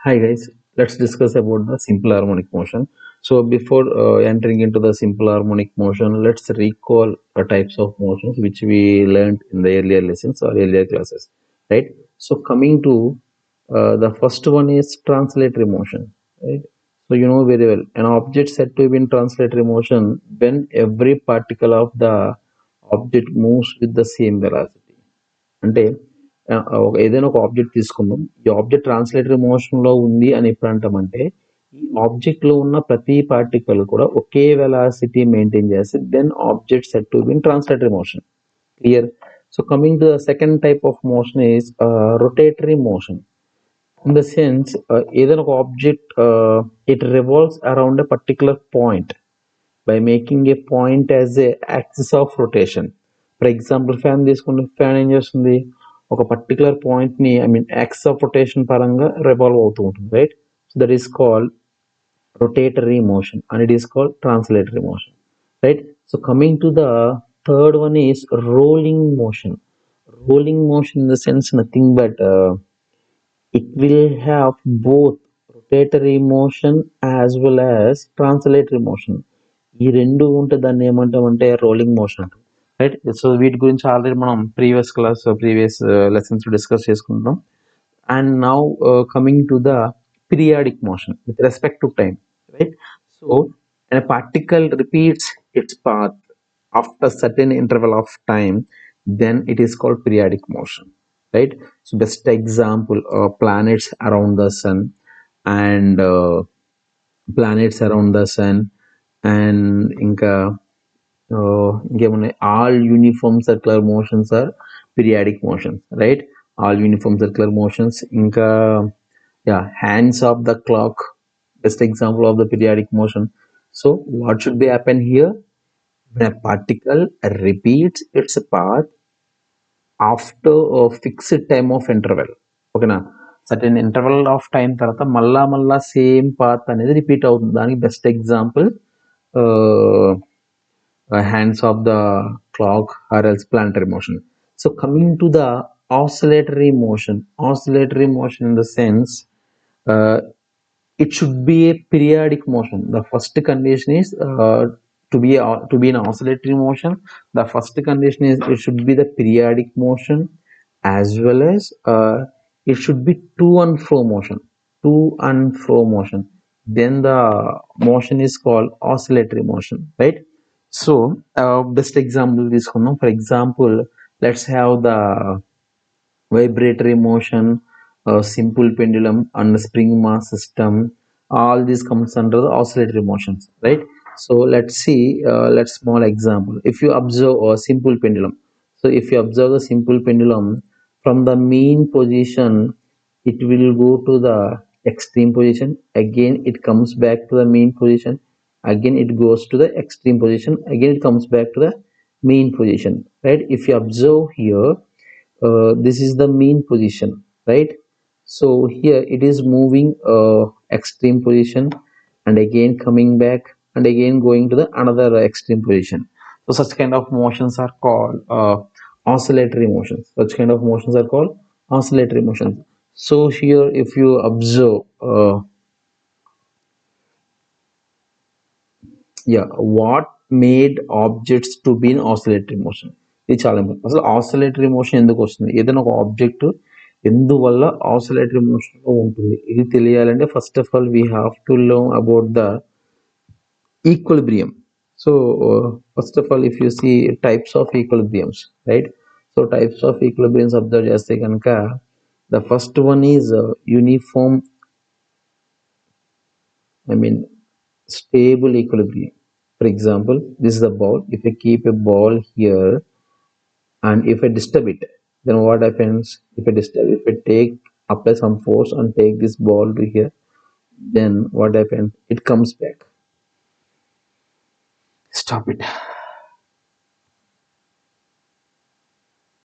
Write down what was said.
Hi guys, let's discuss about the simple harmonic motion. So before entering into the simple harmonic motion, let's recall the types of motions which we learned in the earlier lessons or earlier classes, right? So coming to the first one is translatory motion, right? So you know very well, an object said to be in translatory motion when every particle of the object moves with the same velocity. అంటే ఏదైనా ఒక object తీసుకుందాం. ఈ object translatory motion లో ఉంది అని ఎప్పుడు అంటామంటే ఈ ఆబ్జెక్ట్ లో ఉన్న ప్రతి పార్టికల్ కూడా ఒకే వెలాసిటీ మెయింటైన్ చేస్తే then object set to be in translatory motion. Clear? So coming to the second type of motion is rotatory motion. In the sense ఏదైనా ఒక object it revolves around a particular point by making a point as a axis of rotation. For example fan తీసుకుంటే fan ఏం చేస్తుంది, ఒక particular point ని axis of rotation పరంగా revolve అవుతూ ఉంటుంది, right? So that is called rotatory motion and it is called translatory motion, right? So coming to the third one is rolling motion. Rolling motion in the sense nothing but it will have both rotatory motion as well as translatory motion. ఈ రెండు ఉంటే దాన్ని ఏమంటామంటే rolling motion అంటాం, right? So వీటి గురించి already మనం previous lessons discuss చేసుకుంటాం. And now coming to the periodic motion with respect to time, right? So a particle repeats its path after certain interval of time, then it is called periodic motion, right? So best example, planets around the sun and planets around the sun and ఇంకా ఇంకేమున్నాయి, all uniform circular motions are periodic motions, right? All uniform circular motions. ఇంకా hands of the clock, best example of the periodic motion. So what should be happen here? When a particle repeats its path after a fixed time of interval, ఓకేనా? Certain interval of time తర్వాత మళ్ళా same path అనేది repeat అవుతుంది. దానికి best example hands of the clock or else planetary motion. So coming to the oscillatory motion in the sense it should be a periodic motion. The first condition is to be an oscillatory motion. The first condition is it should be the periodic motion as well as it should be to and fro motion. Then the motion is called oscillatory motion, right? So best example తీసుకుందాం. For example, let's have the vibratory motion, simple pendulum and spring mass system. All these comes under the oscillatory motions, right? So let's see, let's small example. If you observe a simple pendulum, so if you observe the simple pendulum from the mean position, it will go to the extreme position, again it comes back to the mean position, again it goes to the extreme position, again it comes back to the mean position, right? If you observe here, this is the mean position, right? So here it is moving extreme position and again coming back and again going to the another extreme position. So such kind of motions are called oscillatory motions. So here if you observe what made objects to be in oscillatory motion, ఇది చాలా important. అసలు oscillatory motion ఎందుకు వస్తుంది, ఏదైనా ఒక object ఎందువల్ల oscillatory motion లో ఉంటుంది, ఇది తెలియాలంటే first of all we have to learn about the equilibrium. So first of all if you see types of equilibriums, right? So types of equilibriums observe చేస్తే కనుక the first one is uniform stable equilibrium. For example, this is the ball. If I keep a ball here and if I disturb it, then what happens? If I apply some force and take this ball to here, then what happens? It comes back. Stop it.